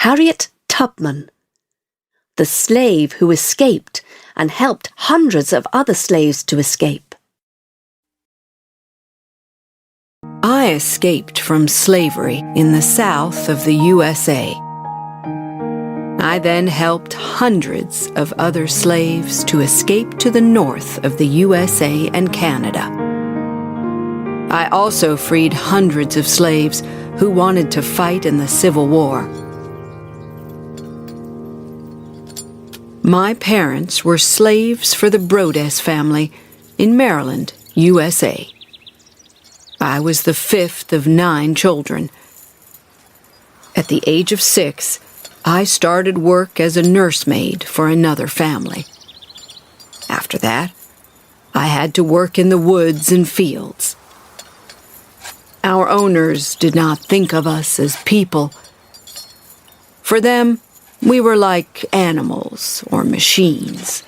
Harriet Tubman, the slave who escaped and helped hundreds of other slaves to escape. I escaped from slavery in the South of the USA. I then helped hundreds of other slaves to escape to the north of the USA and Canada. I also freed hundreds of slaves who wanted to fight in the Civil War. My parents were slaves for the Brodess family in Maryland, USA. I was the fifth of 9 children. At the age of 6, I started work as a nursemaid for another family. After that, I had to work in the woods and fields. Our owners did not think of us as people. For them, we were like animals or machines.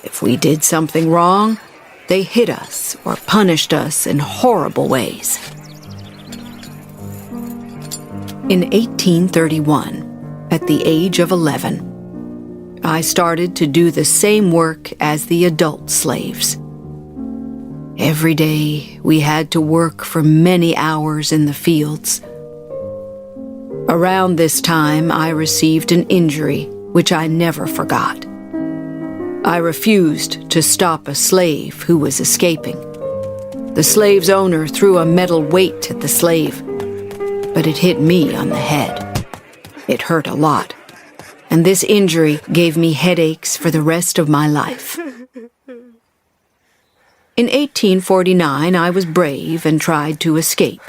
If we did something wrong, they hit us or punished us in horrible ways. In 1831, at the age of 11, I started to do the same work as the adult slaves. Every day, we had to work for many hours in the fields. Around this time, I received an injury which I never forgot. I refused to stop a slave who was escaping. The slave's owner threw a metal weight at the slave, but it hit me on the head. It hurt a lot, and this injury gave me headaches for the rest of my life. In 1849, I was brave and tried to escape.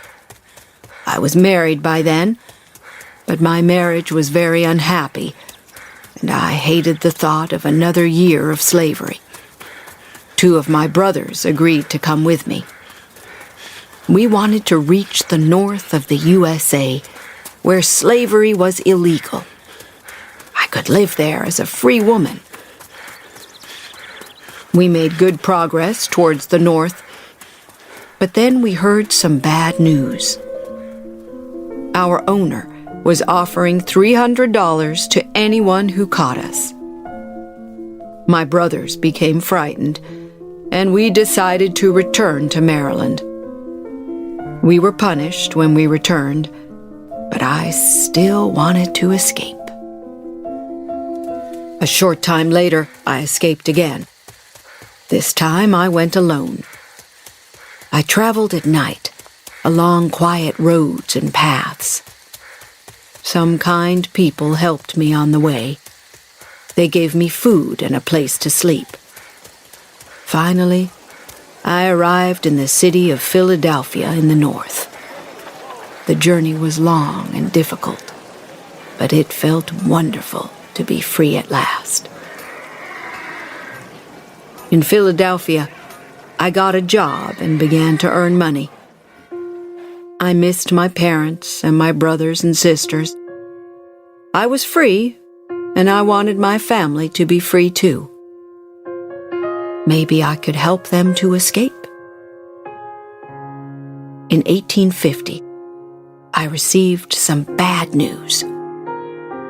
I was married by then, but my marriage was very unhappy, and I hated the thought of another year of slavery. 2 of my brothers agreed to come with me. We wanted to reach the north of the USA, where slavery was illegal. I could live there as a free woman. We made good progress towards the north, but then we heard some bad news. Our owner was offering $300 to anyone who caught us. My brothers became frightened, and we decided to return to Maryland. We were punished when we returned, but I still wanted to escape. A short time later, I escaped again. This time I went alone. I traveled at night, along quiet roads and paths. Some kind people helped me on the way. They gave me food and a place to sleep. Finally, I arrived in the city of Philadelphia in the north. The journey was long and difficult, but it felt wonderful to be free at last. In Philadelphia, I got a job and began to earn money. I missed my parents and my brothers and sisters. I was free, and I wanted my family to be free too. Maybe I could help them to escape. In 1850, I received some bad news.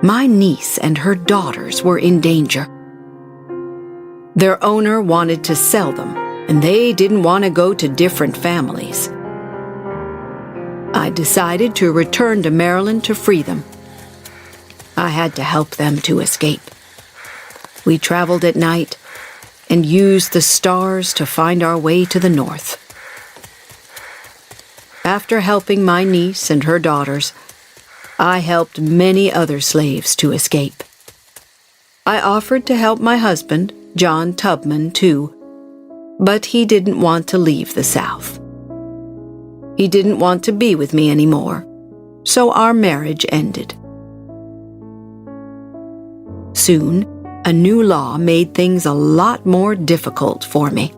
My niece and her daughters were in danger. Their owner wanted to sell them, and they didn't want to go to different families. I decided to return to Maryland to free them. I had to help them to escape. We traveled at night and used the stars to find our way to the north. After helping my niece and her daughters, I helped many other slaves to escape. I offered to help my husband, John Tubman, too, but he didn't want to leave the South. He didn't want to be with me anymore, so our marriage ended. Soon, a new law made things a lot more difficult for me.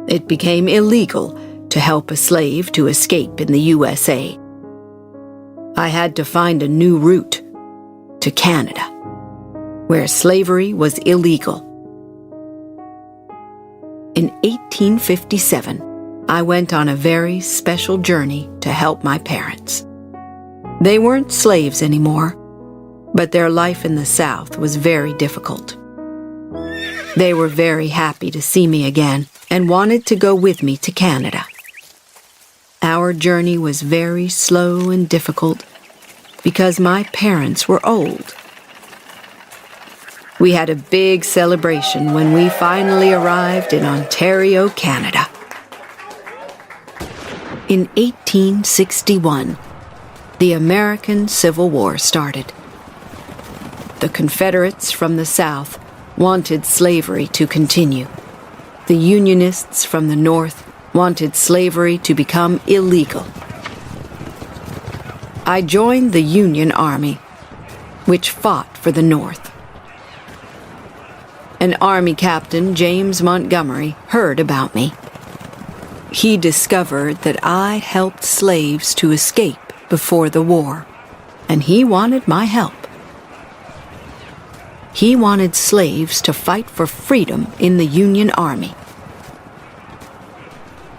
It became illegal to help a slave to escape in the USA. I had to find a new route to Canada, where slavery was illegal. In 1857, I went on a very special journey to help my parents. They weren't slaves anymore, but their life in the South was very difficult. They were very happy to see me again and wanted to go with me to Canada. Our journey was very slow and difficult because my parents were old. We had a big celebration when we finally arrived in Ontario, Canada. In 1861, the American Civil War started. The Confederates from the South wanted slavery to continue. The Unionists from the North wanted slavery to become illegal. I joined the Union Army, which fought for the North. An Army captain, James Montgomery, heard about me. He discovered that I helped slaves to escape before the war, and he wanted my help. He wanted slaves to fight for freedom in the Union Army.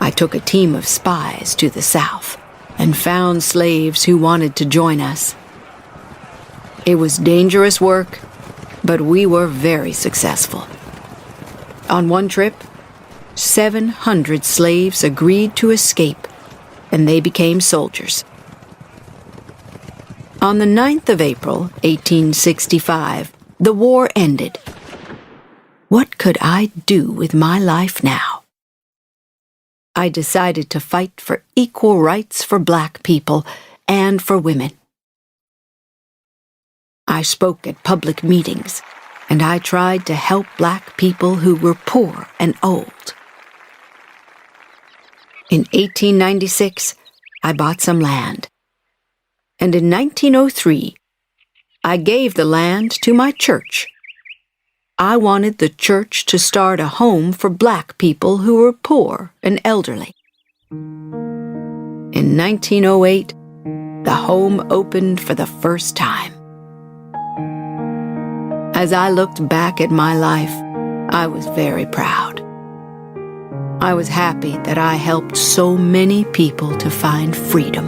I took a team of spies to the South and found slaves who wanted to join us. It was dangerous work, but we were very successful. On one trip, 700 slaves agreed to escape, and they became soldiers. On the 9th of April, 1865, the war ended. What could I do with my life now? I decided to fight for equal rights for black people and for women. I spoke at public meetings, and I tried to help black people who were poor and old. In 1896, I bought some land, and in 1903, I gave the land to my church. I wanted the church to start a home for black people who were poor and elderly. In 1908, the home opened for the first time. As I looked back at my life, I was very proud. I was happy that I helped so many people to find freedom.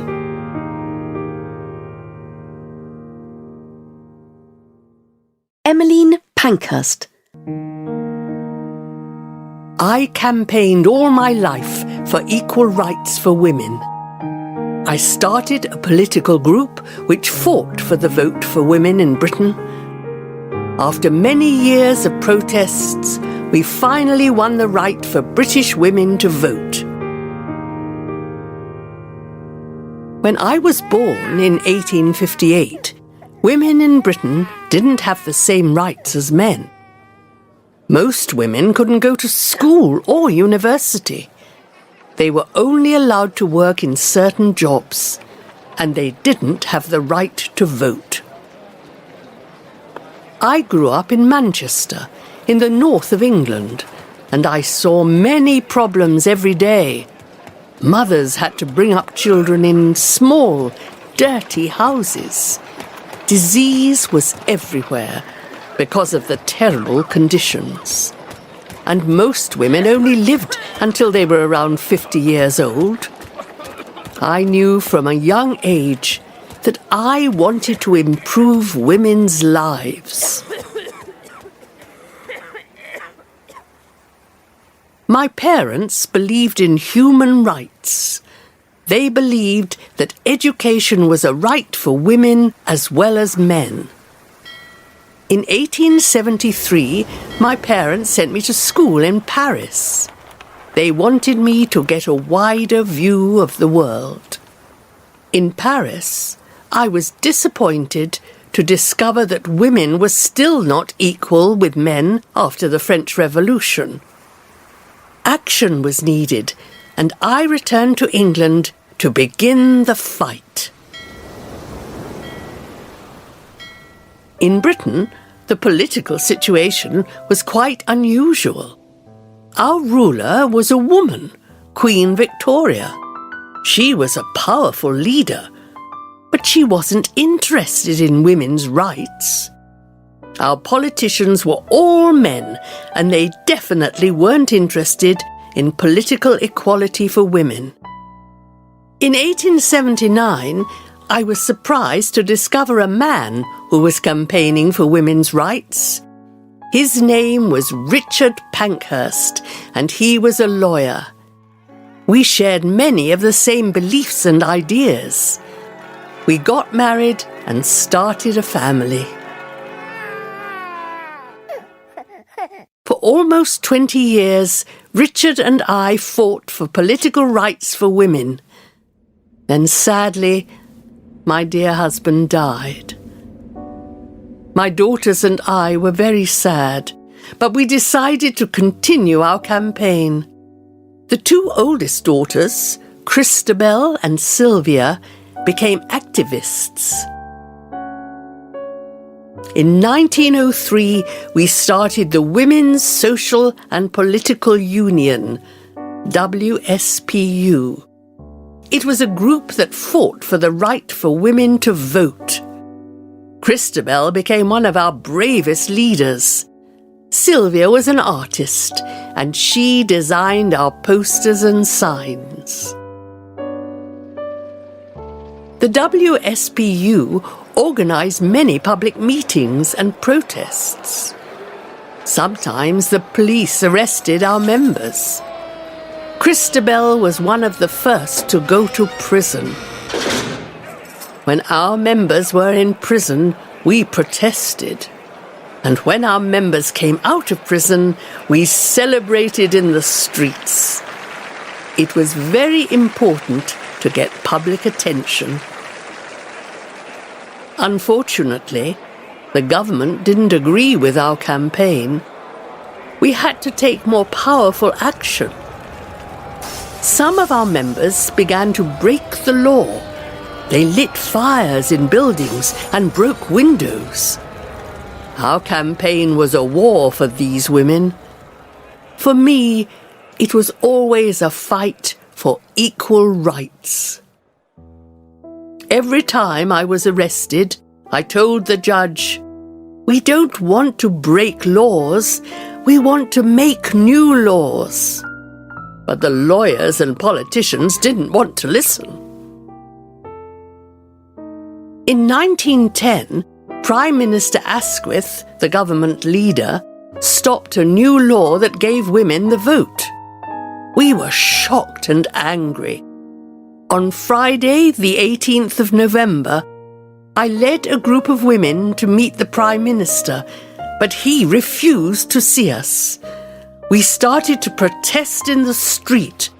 Emmeline Pankhurst. I campaigned all my life for equal rights for women. I started a political group which fought for the vote for women in Britain. After many years of protests, we finally won the right for British women to vote. When I was born in 1858, women in Britain didn't have the same rights as men. Most women couldn't go to school or university. They were only allowed to work in certain jobs, and they didn't have the right to vote. I grew up in Manchester, in the north of England, and I saw many problems every day. Mothers had to bring up children in small, dirty houses. Disease was everywhere because of the terrible conditions. And most women only lived until they were around 50 years old. I knew from a young age that I wanted to improve women's lives. My parents believed in human rights. They believed that education was a right for women as well as men. In 1873, my parents sent me to school in Paris. They wanted me to get a wider view of the world. In Paris, I was disappointed to discover that women were still not equal with men after the French Revolution. Action was needed, and I returned to England to begin the fight. In Britain, the political situation was quite unusual. Our ruler was a woman, Queen Victoria. She was a powerful leader, but she wasn't interested in women's rights. Our politicians were all men, and they definitely weren't interested in political equality for women. In 1879, I was surprised to discover a man who was campaigning for women's rights. His name was Richard Pankhurst, and he was a lawyer. We shared many of the same beliefs and ideas. We got married and started a family. For almost 20 years, Richard and I fought for political rights for women. Then sadly, my dear husband died. My daughters and I were very sad, but we decided to continue our campaign. The two oldest daughters, Christabel and Sylvia, became activists. In 1903, we started the Women's Social and Political Union, WSPU. It was a group that fought for the right for women to vote. Christabel became one of our bravest leaders. Sylvia was an artist, and she designed our posters and signs. The WSPU organised many public meetings and protests. Sometimes the police arrested our members. Christabel was one of the first to go to prison. When our members were in prison, we protested. And when our members came out of prison, we celebrated in the streets. It was very important to get public attention. Unfortunately, the government didn't agree with our campaign. We had to take more powerful action. Some of our members began to break the law. They lit fires in buildings and broke windows. Our campaign was a war for these women. For me, it was always a fight for equal rights. Every time I was arrested, I told the judge, "We don't want to break laws, we want to make new laws." But the lawyers and politicians didn't want to listen. In 1910, Prime Minister Asquith, the government leader, stopped a new law that gave women the vote. We were shocked and angry. On Friday, the 18th of November, I led a group of women to meet the Prime Minister, but he refused to see us. We started to protest in the street,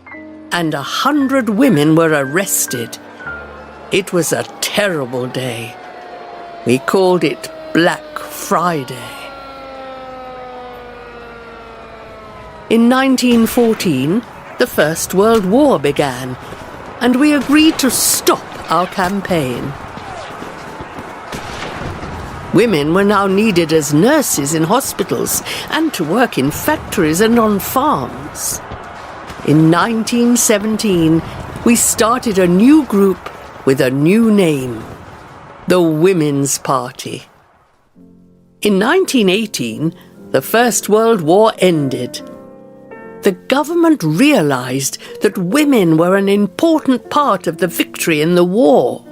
and 100 women were arrested. It was a terrible day. We called it Black Friday. In 1914, the First World War began, and we agreed to stop our campaign. Women were now needed as nurses in hospitals and to work in factories and on farms. In 1917, we started a new group with a new name, the Women's Party. In 1918, the First World War ended. The government realized that women were an important part of the victory in the war.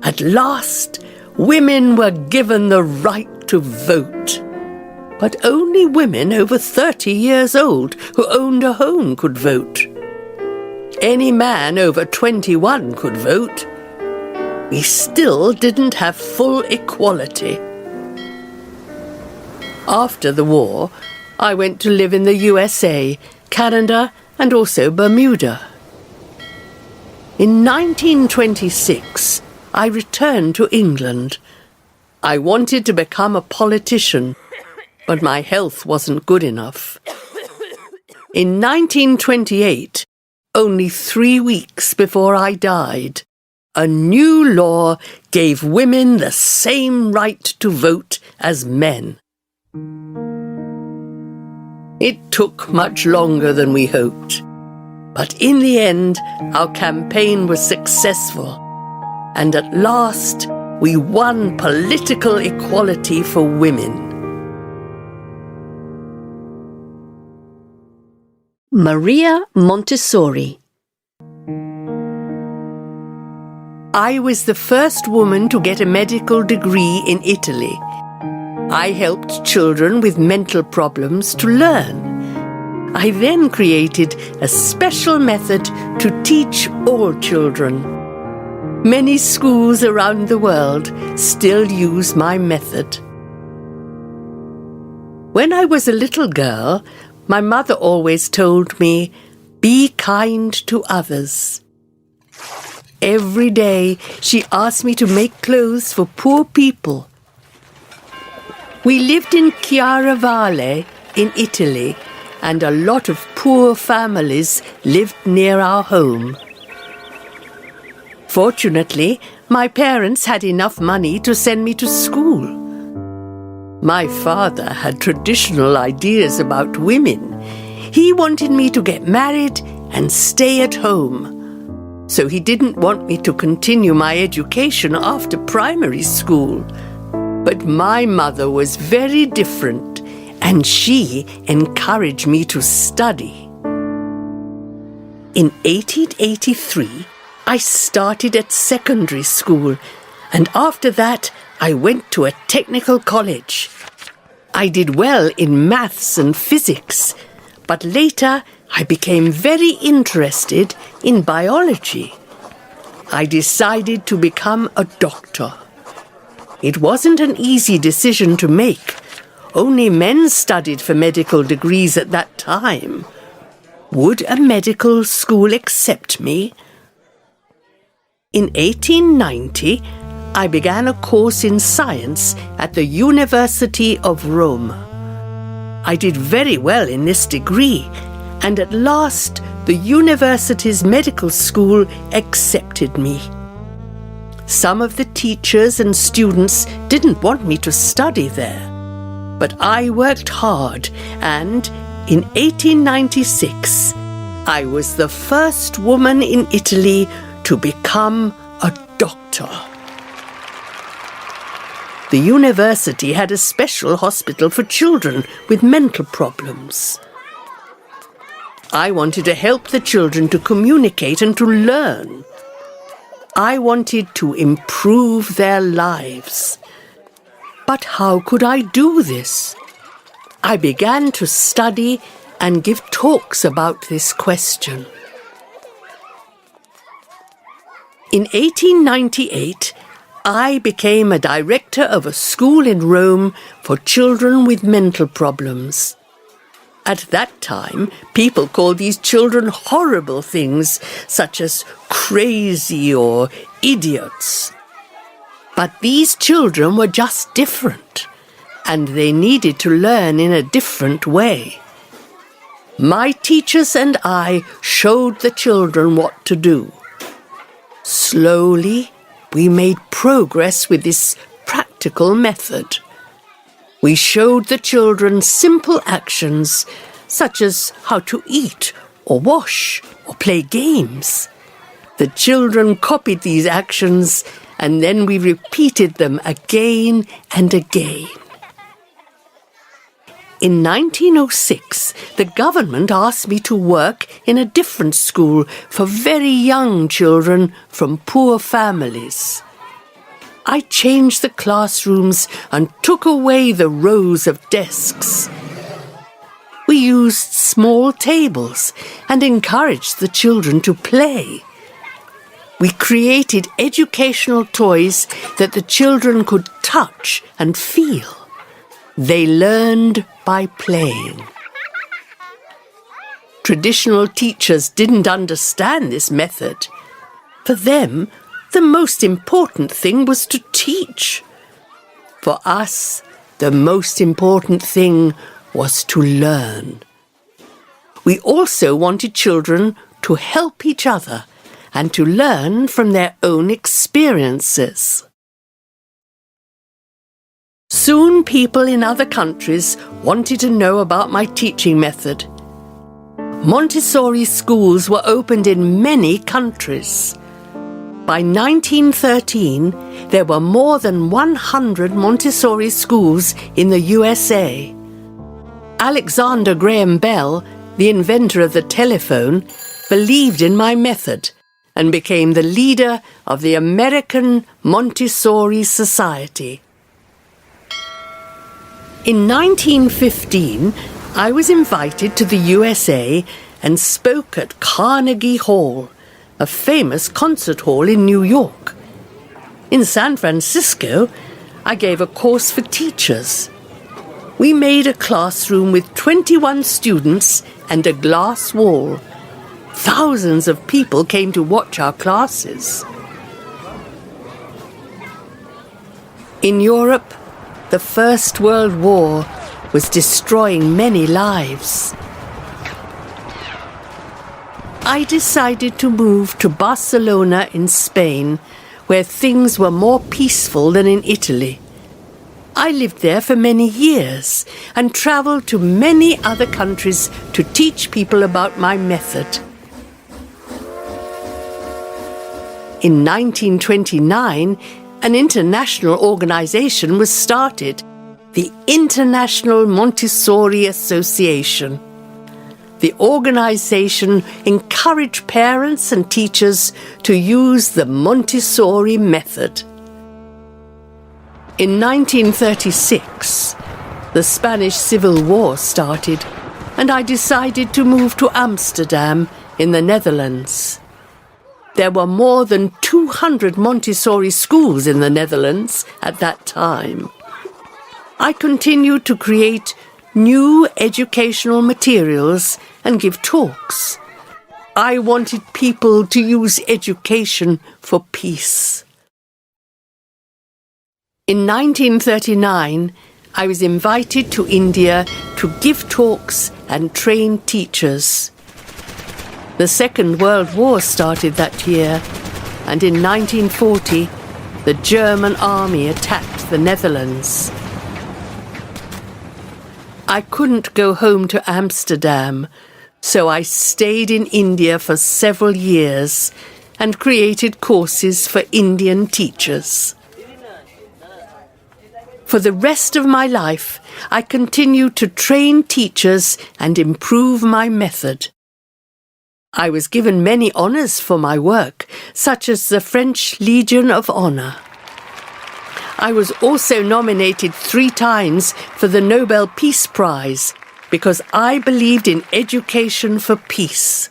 At last, women were given the right to vote. But only women over 30 years old who owned a home could vote. Any man over 21 could vote. We still didn't have full equality. After the war, I went to live in the USA, Canada, and also Bermuda. In 1926, I returned to England. I wanted to become a politician, but my health wasn't good enough. In 1928, only 3 weeks before I died, a new law gave women the same right to vote as men. It took much longer than we hoped, but in the end, our campaign was successful, and at last, we won political equality for women. Maria Montessori. I was the first woman to get a medical degree in Italy. I helped children with mental problems to learn. I then created a special method to teach all children. Many schools around the world still use my method. When I was a little girl, my mother always told me, "Be kind to others." Every day she asked me to make clothes for poor people. We lived in Chiaravalle in Italy, and a lot of poor families lived near our home. Fortunately, my parents had enough money to send me to school. My father had traditional ideas about women. He wanted me to get married and stay at home. So he didn't want me to continue my education after primary school. But my mother was very different, and she encouraged me to study. In 1883, I started at secondary school, and after that, I went to a technical college. I did well in maths and physics, but later I became very interested in biology. I decided to become a doctor. It wasn't an easy decision to make. Only men studied for medical degrees at that time. Would a medical school accept me? In 1890, I began a course in science at the University of Rome. I did very well in this degree, and at last the university's medical school accepted me. Some of the teachers and students didn't want me to study there, but I worked hard, and in 1896, I was the first woman in Italy to become a doctor. The university had a special hospital for children with mental problems. I wanted to help the children to communicate and to learn. I wanted to improve their lives. But how could I do this? I began to study and give talks about this question. In 1898, I became a director of a school in Rome for children with mental problems. At that time, people called these children horrible things, such as crazy or idiots. But these children were just different, and they needed to learn in a different way. My teachers and I showed the children what to do. Slowly, we made progress with this practical method. We showed the children simple actions, such as how to eat or wash or play games. The children copied these actions, and then we repeated them again and again. In 1906, the government asked me to work in a different school for very young children from poor families. I changed the classrooms and took away the rows of desks. We used small tables and encouraged the children to play. We created educational toys that the children could touch and feel. They learned by playing. Traditional teachers didn't understand this method. For them, the most important thing was to teach. For us, the most important thing was to learn. We also wanted children to help each other and to learn from their own experiences. Soon people in other countries wanted to know about my teaching method. Montessori schools were opened in many countries. By 1913, there were more than 100 Montessori schools in the USA. Alexander Graham Bell, the inventor of the telephone, believed in my method, and became the leader of the American Montessori Society. In 1915, I was invited to the USA and spoke at Carnegie Hall, a famous concert hall in New York. In San Francisco, I gave a course for teachers. We made a classroom with 21 students and a glass wall. Thousands of people came to watch our classes. In Europe, the First World War was destroying many lives. I decided to move to Barcelona in Spain, where things were more peaceful than in Italy. I lived there for many years and traveled to many other countries to teach people about my method. In 1929, an international organization was started, the International Montessori Association. The organization encouraged parents and teachers to use the Montessori method. In 1936, the Spanish Civil War started, and I decided to move to Amsterdam in the Netherlands. There were more than 200 Montessori schools in the Netherlands at that time. I continued to create new educational materials and give talks. I wanted people to use education for peace. In 1939, I was invited to India to give talks and train teachers. The Second World War started that year, and in 1940, the German army attacked the Netherlands. I couldn't go home to Amsterdam, so I stayed in India for several years and created courses for Indian teachers. For the rest of my life, I continued to train teachers and improve my method. I was given many honours for my work, such as the French Legion of Honour. I was also nominated 3 times for the Nobel Peace Prize because I believed in education for peace.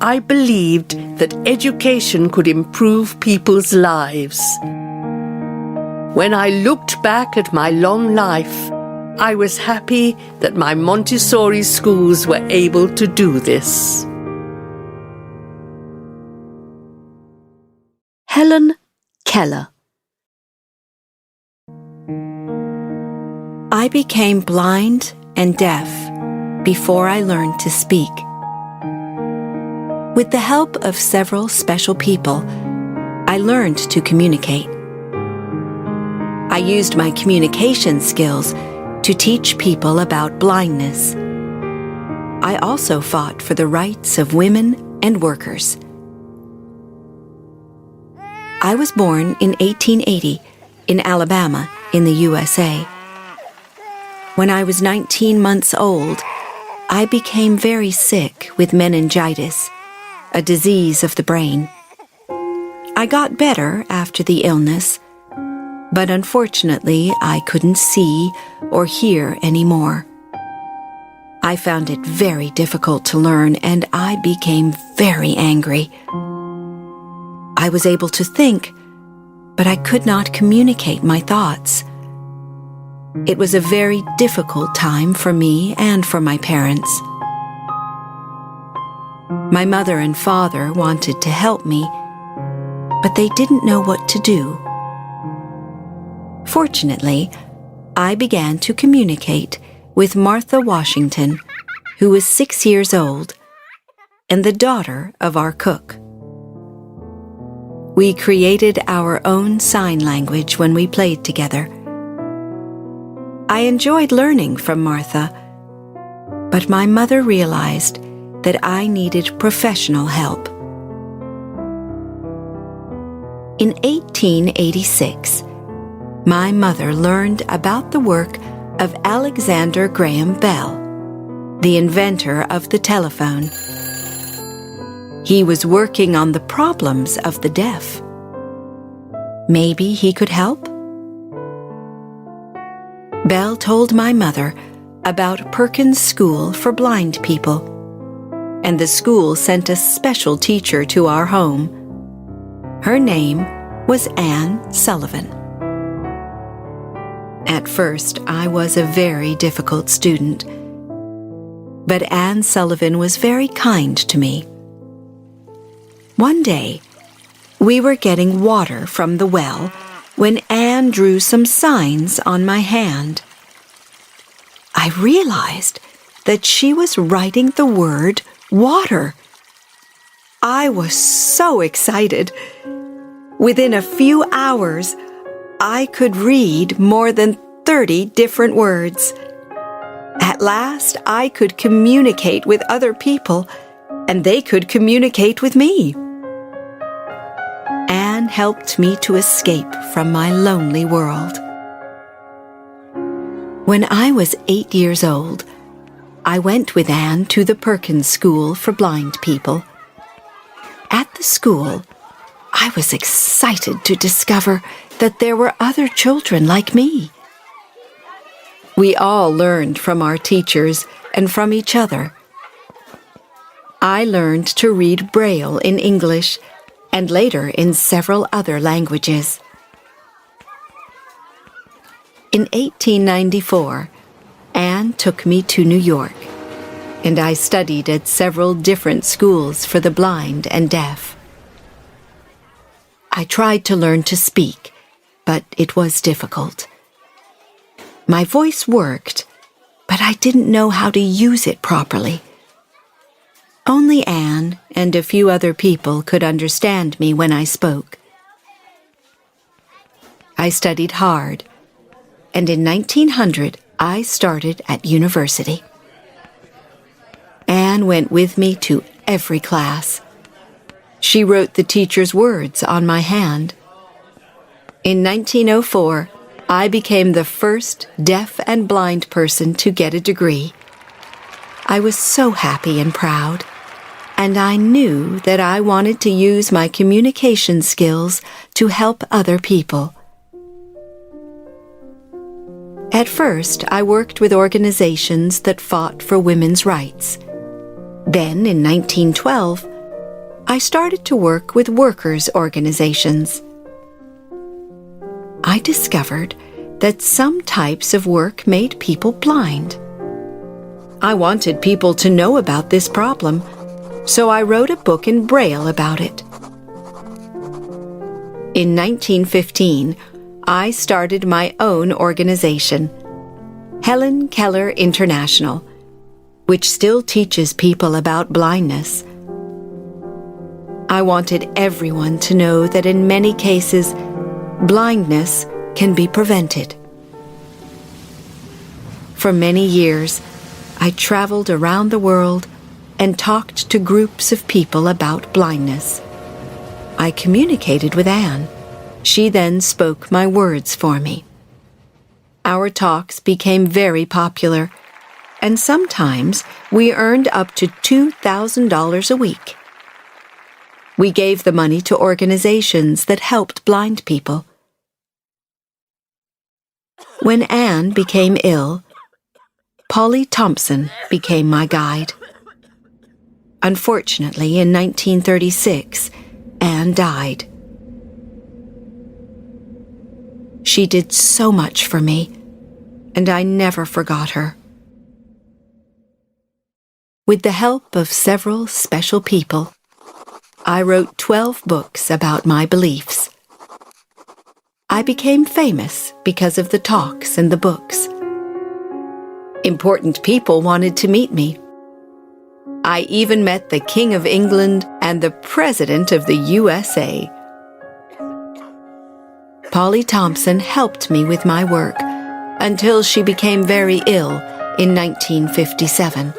I believed that education could improve people's lives. When I looked back at my long life, I was happy that my Montessori schools were able to do this. Helen Keller. I became blind and deaf before I learned to speak. With the help of several special people, I learned to communicate. I used my communication skills to teach people about blindness. I also fought for the rights of women and workers. I was born in 1880 in Alabama in the USA. When I was 19 months old, I became very sick with meningitis, a disease of the brain. I got better after the illness, but unfortunately I couldn't see or hear anymore. I found it very difficult to learn, and I became very angry. I was able to think, but I could not communicate my thoughts. It was a very difficult time for me and for my parents. My mother and father wanted to help me, but they didn't know what to do. Fortunately, I began to communicate with Martha Washington, who was 6 years old, and the daughter of our cook. We created our own sign language when we played together. I enjoyed learning from Martha, but my mother realized that I needed professional help. In 1886, my mother learned about the work of Alexander Graham Bell, the inventor of the telephone. He was working on the problems of the deaf. Maybe he could help? Belle told my mother about Perkins School for Blind People, and the school sent a special teacher to our home. Her name was Anne Sullivan. At first, I was a very difficult student, but Anne Sullivan was very kind to me. One day, we were getting water from the well when Anne drew some signs on my hand. I realized that she was writing the word water. I was so excited. Within a few hours, I could read more than 30 different words. At last, I could communicate with other people, and they could communicate with me. Anne helped me to escape from my lonely world. When I was 8 years old, I went with Anne to the Perkins School for Blind People. At the school, I was excited to discover that there were other children like me. We all learned from our teachers and from each other. I learned to read Braille in English and later in several other languages. In 1894, Anne took me to New York, and I studied at several different schools for the blind and deaf. I tried to learn to speak, but it was difficult. My voice worked, but I didn't know how to use it properly. Only Anne and a few other people could understand me when I spoke. I studied hard, and in 1900 I started at university. Anne went with me to every class. She wrote the teacher's words on my hand. In 1904, I became the first deaf and blind person to get a degree. I was so happy and proud, and I knew that I wanted to use my communication skills to help other people. At first, I worked with organizations that fought for women's rights. Then, in 1912, I started to work with workers' organizations. I discovered that some types of work made people blind. I wanted people to know about this problem, so I wrote a book in Braille about it. In 1915, I started my own organization, Helen Keller International, which still teaches people about blindness. I wanted everyone to know that in many cases, blindness can be prevented. For many years, I traveled around the world and talked to groups of people about blindness. I communicated with Anne. She then spoke my words for me. Our talks became very popular, and sometimes we earned up to $2,000 a week. We gave the money to organizations that helped blind people. When Anne became ill, Polly Thompson became my guide. Unfortunately, in 1936, Anne died. She did so much for me, and I never forgot her. With the help of several special people, I wrote 12 books about my beliefs. I became famous because of the talks and the books. Important people wanted to meet me. I even met the King of England and the President of the USA. Polly Thompson helped me with my work until she became very ill in 1957.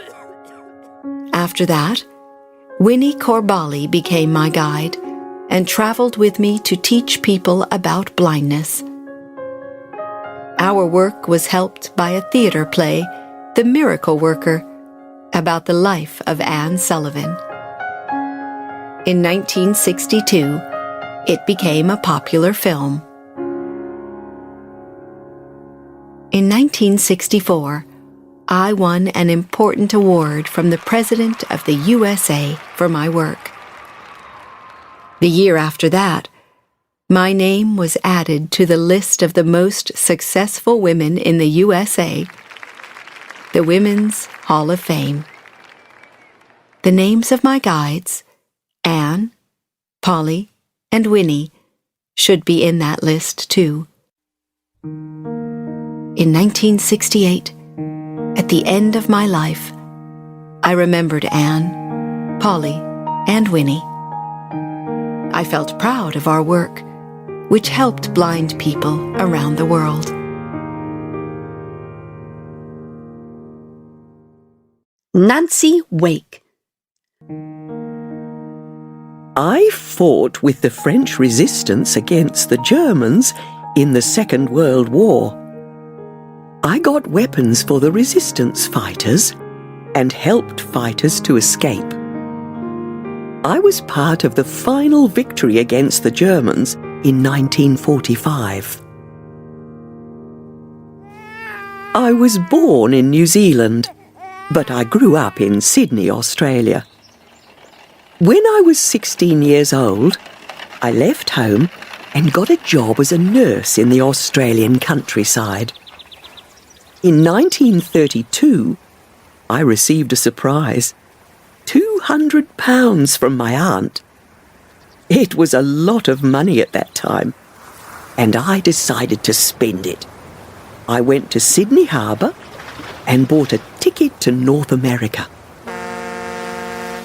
After that, Winnie Corbally became my guide and traveled with me to teach people about blindness. Our work was helped by a theater play, The Miracle Worker, about the life of Anne Sullivan. In 1962, it became a popular film. In 1964, I won an important award from the President of the USA for my work. The year after that, my name was added to the list of the most successful women in the USA, the Women's Hall of Fame. The names of my guides, Anne, Polly, and Winnie, should be in that list too. In 1968, at the end of my life, I remembered Anne, Polly, and Winnie. I felt proud of our work, which helped blind people around the world. Nancy Wake. I fought with the French resistance against the Germans in the Second World War. I got weapons for the resistance fighters and helped fighters to escape. I was part of the final victory against the Germans in 1945. I was born in New Zealand, but I grew up in Sydney, Australia. When I was 16 years old, I left home and got a job as a nurse in the Australian countryside. In 1932, I received a surprise, £200 from my aunt. It was a lot of money at that time, and I decided to spend it. I went to Sydney Harbour and bought a ticket to North America.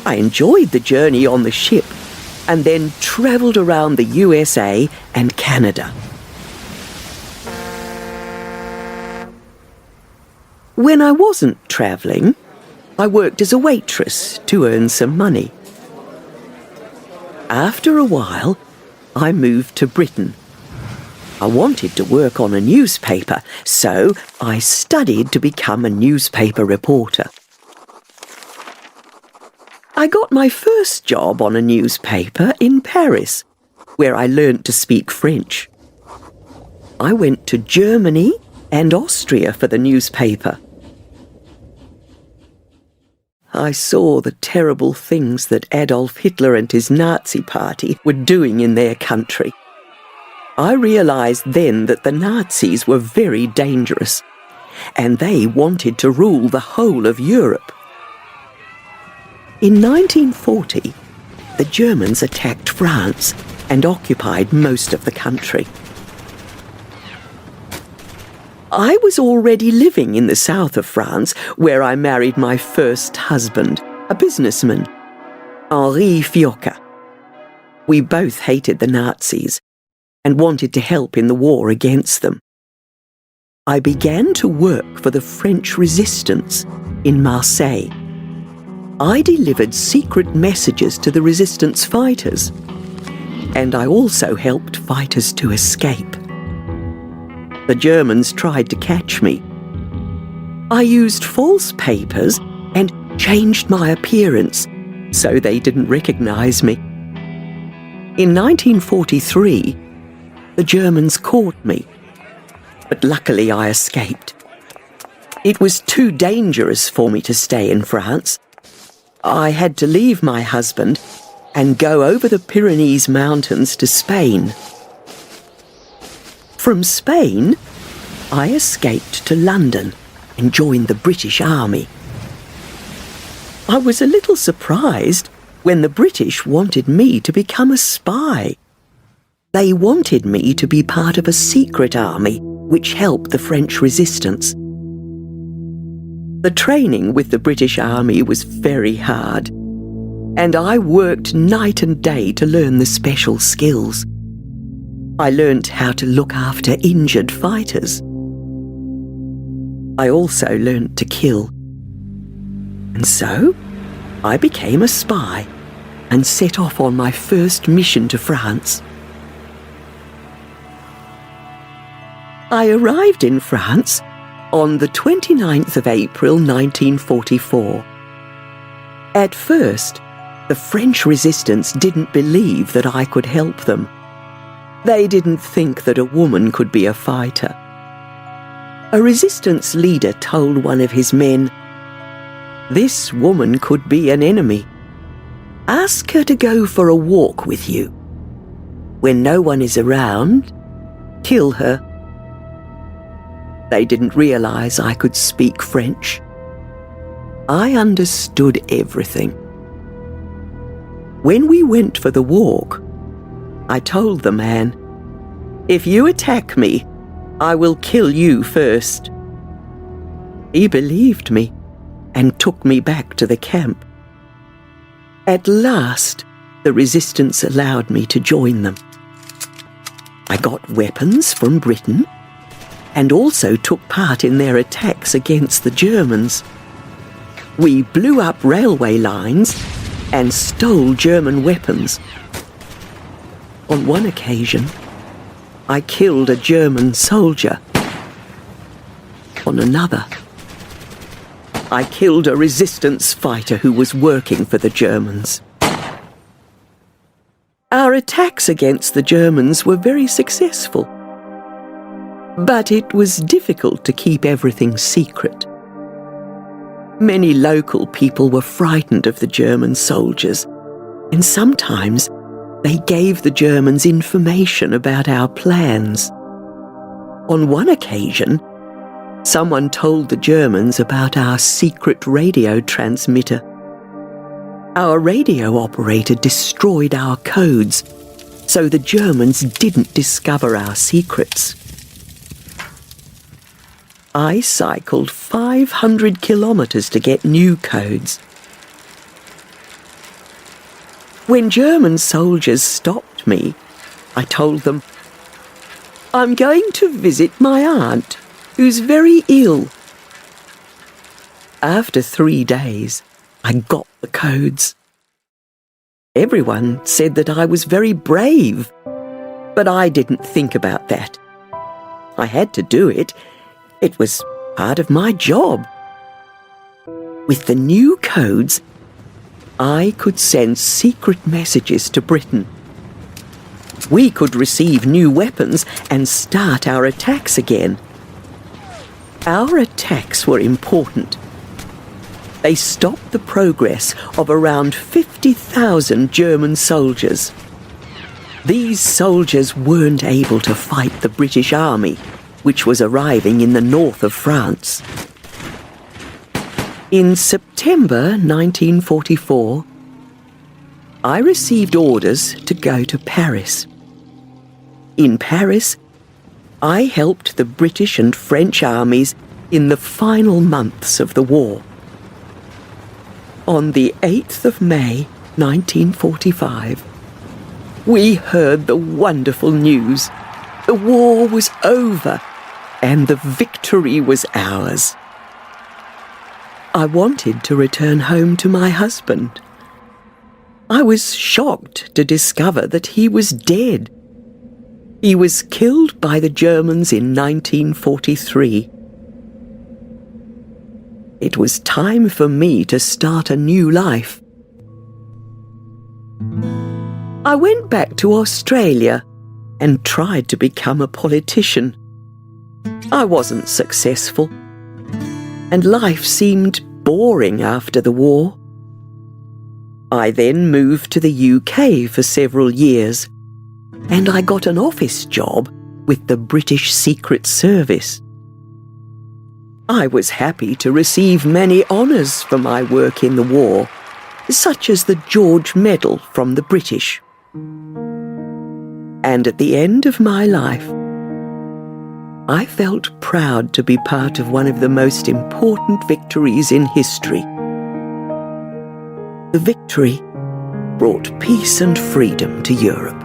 I enjoyed the journey on the ship and then travelled around the USA and Canada. When I wasn't travelling, I worked as a waitress to earn some money. After a while, I moved to Britain. I wanted to work on a newspaper, so I studied to become a newspaper reporter. I got my first job on a newspaper in Paris, where I learnt to speak French. I went to Germany and Austria for the newspaper. I saw the terrible things that Adolf Hitler and his Nazi party were doing in their country. I realised then that the Nazis were very dangerous, and they wanted to rule the whole of Europe. In 1940, the Germans attacked France and occupied most of the country. I was already living in the south of France, where I married my first husband, a businessman, Henri Fiocca. We both hated the Nazis and wanted to help in the war against them. I began to work for the French resistance in Marseille. I delivered secret messages to the resistance fighters, and I also helped fighters to escape. The Germans tried to catch me. I used false papers and changed my appearance so they didn't recognize me. In 1943, the Germans caught me, but luckily I escaped. It was too dangerous for me to stay in France. I had to leave my husband and go over the Pyrenees Mountains to Spain. From Spain, I escaped to London and joined the British Army. I was a little surprised when the British wanted me to become a spy. They wanted me to be part of a secret army which helped the French resistance. The training with the British Army was very hard, and I worked night and day to learn the special skills. I learnt how to look after injured fighters. I also learnt to kill. And so, I became a spy and set off on my first mission to France. I arrived in France on the 29th of April 1944. At first, The French resistance didn't believe that I could help them. They didn't think that a woman could be a fighter. A resistance leader told one of his men, "This woman could be an enemy. Ask her to go for a walk with you. When no one is around, kill her." They didn't realize I could speak French. I understood everything. When we went for the walk, I told the man, "If you attack me, I will kill you first." He believed me and took me back to the camp. At last, the resistance allowed me to join them. I got weapons from Britain and also took part in their attacks against the Germans. We blew up railway lines and stole German weapons. On one occasion, I killed a German soldier. On another, I killed a resistance fighter who was working for the Germans. Our attacks against the Germans were very successful, but it was difficult to keep everything secret. Many local people were frightened of the German soldiers, and sometimes they gave the Germans information about our plans. On one occasion, someone told the Germans about our secret radio transmitter. Our radio operator destroyed our codes, so the Germans didn't discover our secrets. I cycled 500 kilometers to get new codes. When German soldiers stopped me, I told them, "I'm going to visit my aunt, who's very ill." After 3 days, I got the codes. Everyone said that I was very brave, but I didn't think about that. I had to do it. It was part of my job. With the new codes, I could send secret messages to Britain. We could receive new weapons and start our attacks again. Our attacks were important. They stopped the progress of around 50,000 German soldiers. These soldiers weren't able to fight the British Army, which was arriving in the north of France. In September 1944, I received orders to go to Paris. In Paris, I helped the British and French armies in the final months of the war. On the 8th of May, 1945, we heard the wonderful news. The war was over, and the victory was ours. I wanted to return home to my husband. I was shocked to discover that he was dead. He was killed by the Germans in 1943. It was time for me to start a new life. I went back to Australia and tried to become a politician. I wasn't successful, and life seemed boring after the war. I then moved to the UK for several years, and I got an office job with the British Secret Service. I was happy to receive many honours for my work in the war, such as the George Medal from the British. And at the end of my life, I felt proud to be part of one of the most important victories in history. The victory brought peace and freedom to Europe.